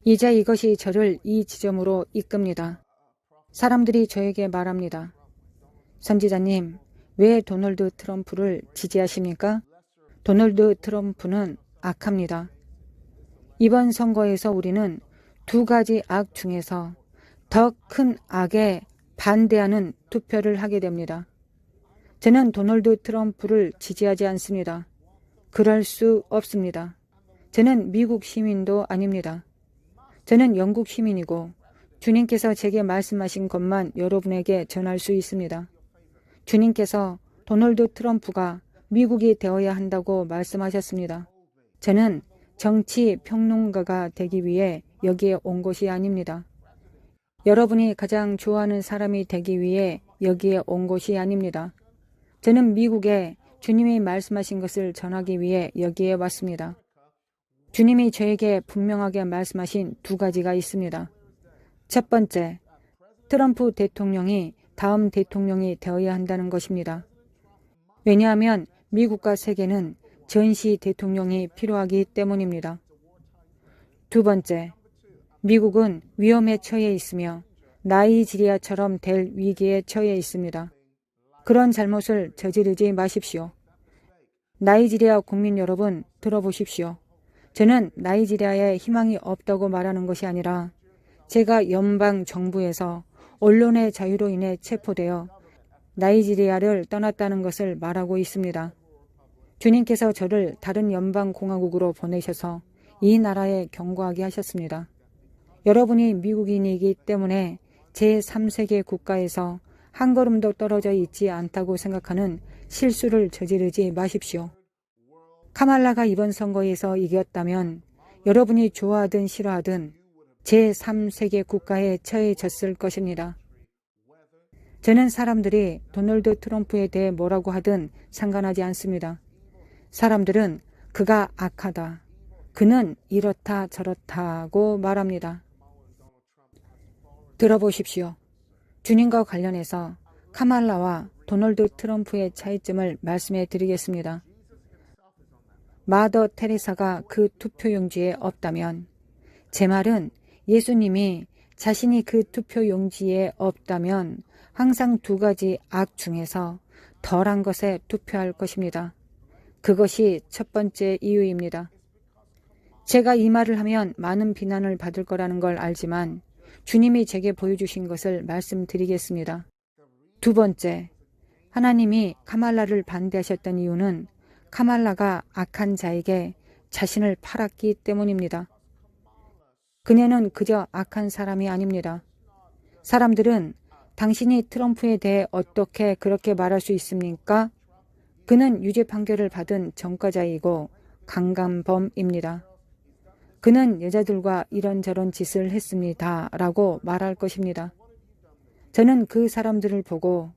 이제 이것이 저를 이 지점으로 이끕니다. 사람들이 저에게 말합니다. 선지자님, 왜 도널드 트럼프를 지지하십니까? 도널드 트럼프는 악합니다. 이번 선거에서 우리는 두 가지 악 중에서 더 큰 악에 반대하는 투표를 하게 됩니다. 저는 도널드 트럼프를 지지하지 않습니다. 그럴 수 없습니다. 저는 미국 시민도 아닙니다. 저는 영국 시민이고 주님께서 제게 말씀하신 것만 여러분에게 전할 수 있습니다. 주님께서 도널드 트럼프가 미국이 되어야 한다고 말씀하셨습니다. 저는 정치 평론가가 되기 위해 여기에 온 것이 아닙니다. 여러분이 가장 좋아하는 사람이 되기 위해 여기에 온 것이 아닙니다. 저는 미국에 주님이 말씀하신 것을 전하기 위해 여기에 왔습니다. 주님이 저에게 분명하게 말씀하신 두 가지가 있습니다. 첫 번째, 트럼프 대통령이 다음 대통령이 되어야 한다는 것입니다. 왜냐하면 미국과 세계는 전시 대통령이 필요하기 때문입니다. 두 번째, 미국은 위험에 처해 있으며 나이지리아처럼 될 위기에 처해 있습니다. 그런 잘못을 저지르지 마십시오. 나이지리아 국민 여러분, 들어보십시오. 저는 나이지리아에 희망이 없다고 말하는 것이 아니라 제가 연방 정부에서 언론의 자유로 인해 체포되어 나이지리아를 떠났다는 것을 말하고 있습니다. 주님께서 저를 다른 연방공화국으로 보내셔서 이 나라에 경고하게 하셨습니다. 여러분이 미국인이기 때문에 제3세계 국가에서 한 걸음도 떨어져 있지 않다고 생각하는 실수를 저지르지 마십시오. 카말라가 이번 선거에서 이겼다면 여러분이 좋아하든 싫어하든 제3세계 국가에 처해졌을 것입니다. 저는 사람들이 도널드 트럼프에 대해 뭐라고 하든 상관하지 않습니다. 사람들은 그가 악하다, 그는 이렇다 저렇다고 말합니다. 들어보십시오. 주님과 관련해서 카말라와 도널드 트럼프의 차이점을 말씀해 드리겠습니다. 마더 테레사가 그 투표용지에 없다면, 제 말은 예수님이 자신이 그 투표용지에 없다면 항상 두 가지 악 중에서 덜한 것에 투표할 것입니다. 그것이 첫 번째 이유입니다. 제가 이 말을 하면 많은 비난을 받을 거라는 걸 알지만 주님이 제게 보여주신 것을 말씀드리겠습니다. 두 번째, 하나님이 카말라를 반대하셨던 이유는 카말라가 악한 자에게 자신을 팔았기 때문입니다. 그녀는 그저 악한 사람이 아닙니다. 사람들은 당신이 트럼프에 대해 어떻게 그렇게 말할 수 있습니까? 그는 유죄 판결을 받은 전과자이고 강간범입니다. 그는 여자들과 이런저런 짓을 했습니다. 라고 말할 것입니다. 저는 그 사람들을 보고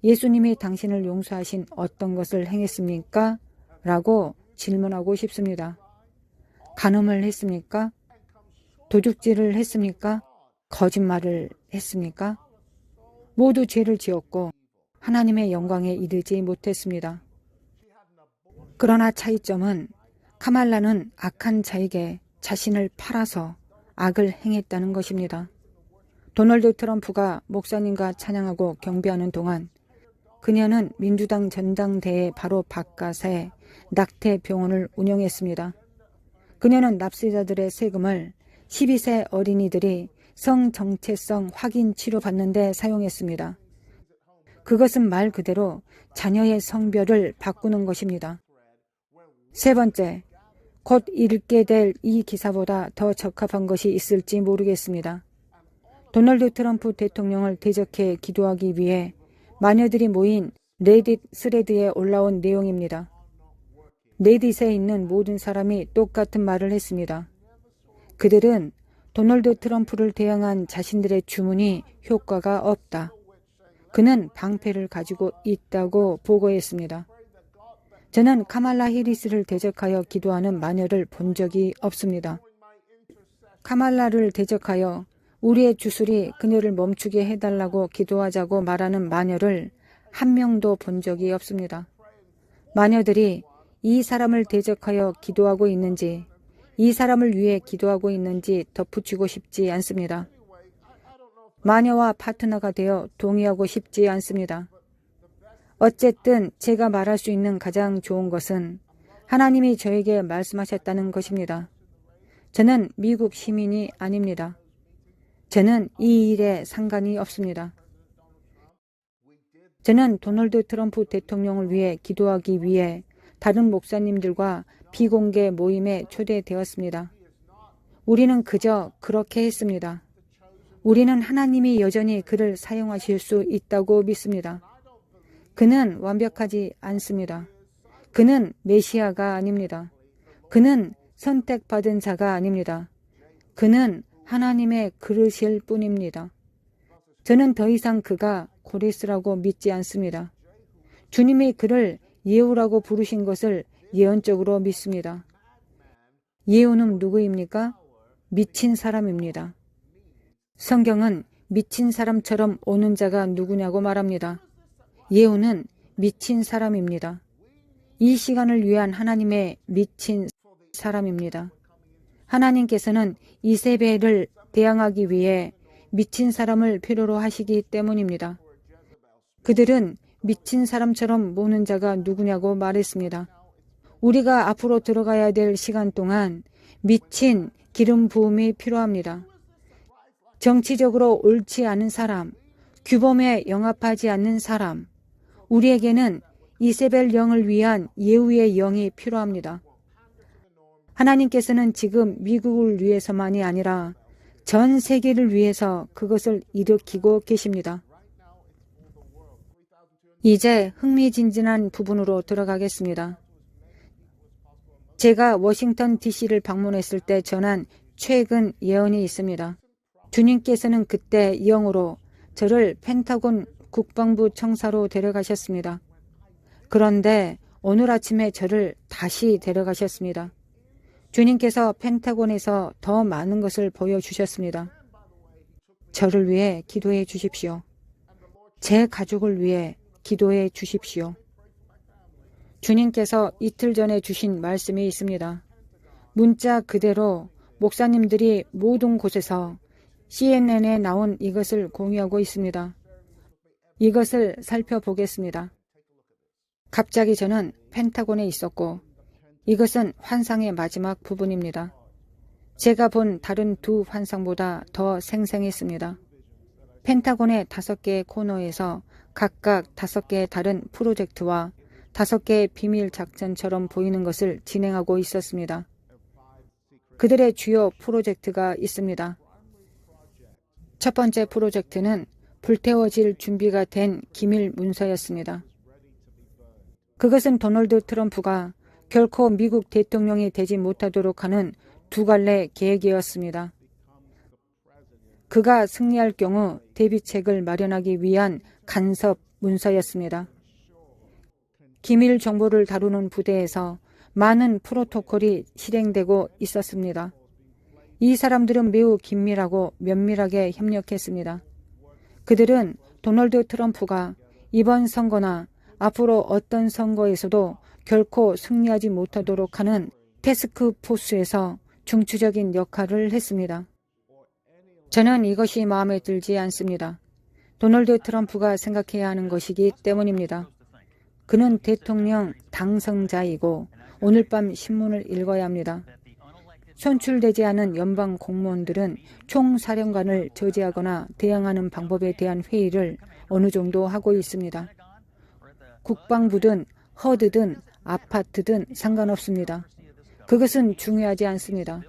예수님이 당신을 용서하신 어떤 것을 행했습니까? 라고 질문하고 싶습니다. 간음을 했습니까? 도둑질을 했습니까? 거짓말을 했습니까? 모두 죄를 지었고 하나님의 영광에 이르지 못했습니다. 그러나 차이점은 카말라는 악한 자에게 자신을 팔아서 악을 행했다는 것입니다. 도널드 트럼프가 목사님과 찬양하고 경배하는 동안 그녀는 민주당 전당대회 바로 바깥에 낙태 병원을 운영했습니다. 그녀는 납세자들의 세금을 12세 어린이들이 성정체성 확인 치료받는 데 사용했습니다. 그것은 말 그대로 자녀의 성별을 바꾸는 것입니다. 세 번째, 곧 읽게 될 이 기사보다 더 적합한 것이 있을지 모르겠습니다. 도널드 트럼프 대통령을 대적해 기도하기 위해 마녀들이 모인 레딧 스레드에 올라온 내용입니다. 레딧에 있는 모든 사람이 똑같은 말을 했습니다. 그들은 도널드 트럼프를 대항한 자신들의 주문이 효과가 없다. 그는 방패를 가지고 있다고 보고했습니다. 저는 카말라 해리스를 대적하여 기도하는 마녀를 본 적이 없습니다. 카말라를 대적하여 우리의 주술이 그녀를 멈추게 해달라고 기도하자고 말하는 마녀를 한 명도 본 적이 없습니다. 마녀들이 이 사람을 대적하여 기도하고 있는지 이 사람을 위해 기도하고 있는지 덧붙이고 싶지 않습니다. 마녀와 파트너가 되어 동의하고 싶지 않습니다. 어쨌든 제가 말할 수 있는 가장 좋은 것은 하나님이 저에게 말씀하셨다는 것입니다. 저는 미국 시민이 아닙니다. 저는 이 일에 상관이 없습니다. 저는 도널드 트럼프 대통령을 위해 기도하기 위해 다른 목사님들과 비공개 모임에 초대되었습니다. 우리는 그저 그렇게 했습니다. 우리는 하나님이 여전히 그를 사용하실 수 있다고 믿습니다. 그는 완벽하지 않습니다. 그는 메시아가 아닙니다. 그는 선택받은 자가 아닙니다. 그는 하나님의 그릇일 뿐입니다. 저는 더 이상 그가 고레스라고 믿지 않습니다. 주님이 그를 예후라고 부르신 것을 예언적으로 믿습니다. 예후는 누구입니까? 미친 사람입니다. 성경은 미친 사람처럼 오는 자가 누구냐고 말합니다. 예후는 미친 사람입니다. 이 시간을 위한 하나님의 미친 사람입니다. 하나님께서는 이세벨을 대항하기 위해 미친 사람을 필요로 하시기 때문입니다. 그들은 미친 사람처럼 모는 자가 누구냐고 말했습니다. 우리가 앞으로 들어가야 될 시간 동안 미친 기름 부음이 필요합니다. 정치적으로 옳지 않은 사람, 규범에 영합하지 않는 사람, 우리에게는 이세벨 영을 위한 예후의 영이 필요합니다. 하나님께서는 지금 미국을 위해서만이 아니라 전 세계를 위해서 그것을 일으키고 계십니다. 이제 흥미진진한 부분으로 들어가겠습니다. 제가 워싱턴 DC를 방문했을 때 전한 최근 예언이 있습니다. 주님께서는 그때 영으로 저를 펜타곤 국방부 청사로 데려가셨습니다. 그런데 오늘 아침에 저를 다시 데려가셨습니다. 주님께서 펜타곤에서 더 많은 것을 보여주셨습니다. 저를 위해 기도해 주십시오. 제 가족을 위해 기도해 주십시오. 주님께서 이틀 전에 주신 말씀이 있습니다. 문자 그대로 목사님들이 모든 곳에서 CNN에 나온 이것을 공유하고 있습니다. 이것을 살펴보겠습니다. 갑자기 저는 펜타곤에 있었고 이것은 환상의 마지막 부분입니다. 제가 본 다른 두 환상보다 더 생생했습니다. 펜타곤의 5개의 코너에서 각각 5개의 다른 프로젝트와 5개의 비밀 작전처럼 보이는 것을 진행하고 있었습니다. 그들의 주요 프로젝트가 있습니다. 첫 번째 프로젝트는 불태워질 준비가 된 기밀 문서였습니다. 그것은 도널드 트럼프가 결코 미국 대통령이 되지 못하도록 하는 두 갈래 계획이었습니다. 그가 승리할 경우 대비책을 마련하기 위한 간섭 문서였습니다. 기밀 정보를 다루는 부대에서 많은 프로토콜이 실행되고 있었습니다. 이 사람들은 매우 긴밀하고 면밀하게 협력했습니다. 그들은 도널드 트럼프가 이번 선거나 앞으로 어떤 선거에서도 결코 승리하지 못하도록 하는 태스크포스에서 중추적인 역할을 했습니다. 저는 이것이 마음에 들지 않습니다. 도널드 트럼프가 생각해야 하는 것이기 때문입니다. 그는 대통령 당선자이고 오늘 밤 신문을 읽어야 합니다. 선출되지 않은 연방 공무원들은 총사령관을 저지하거나 대항하는 방법에 대한 회의를 어느 정도 하고 있습니다. 국방부든 허드든 아파트든 상관없습니다. 그것은 중요하지 않습니다.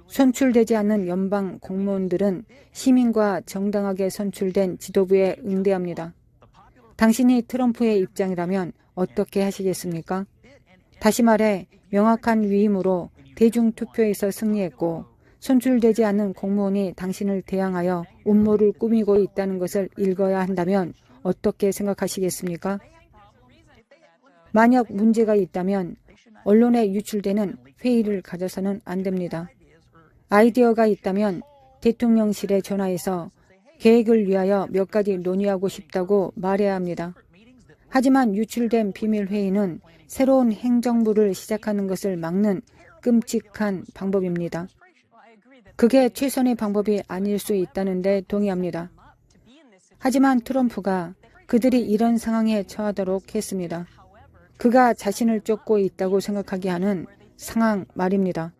선출되지 않는 연방 공무원들은 시민과 정당하게 선출된 지도부에 응대합니다. 당신이 트럼프의 입장이라면 어떻게 하시겠습니까? 다시 말해 명확한 위임으로 대중투표에서 승리했고 선출되지 않는 공무원이 당신을 대항하여 음모를 꾸미고 있다는 것을 읽어야 한다면 어떻게 생각하시겠습니까? 만약 문제가 있다면 언론에 유출되는 회의를 가져서는 안 됩니다. 아이디어가 있다면 대통령실에 전화해서 계획을 위하여 몇 가지 논의하고 싶다고 말해야 합니다. 하지만 유출된 비밀 회의는 새로운 행정부를 시작하는 것을 막는 끔찍한 방법입니다. 그게 최선의 방법이 아닐 수 있다는데 동의합니다. 하지만 트럼프가 그들이 이런 상황에 처하도록 했습니다. 그가 자신을 쫓고 있다고 생각하게 하는 상황 말입니다.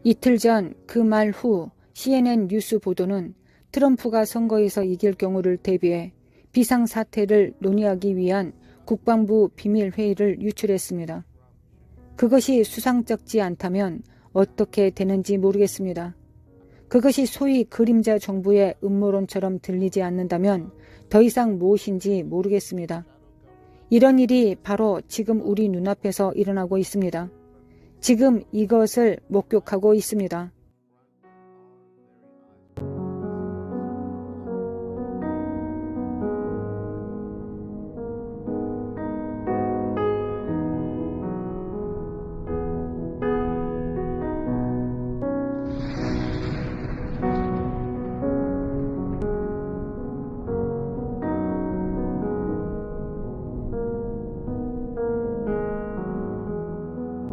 이틀 전 그 말 후 CNN 뉴스 보도는 트럼프가 선거에서 이길 경우를 대비해 비상사태를 논의하기 위한 국방부 비밀회의를 유출했습니다. 그것이 수상쩍지 않다면 어떻게 되는지 모르겠습니다. 그것이 소위 그림자 정부의 음모론처럼 들리지 않는다면 더 이상 무엇인지 모르겠습니다. 이런 일이 바로 지금 우리 눈앞에서 일어나고 있습니다. 지금 이것을 목격하고 있습니다.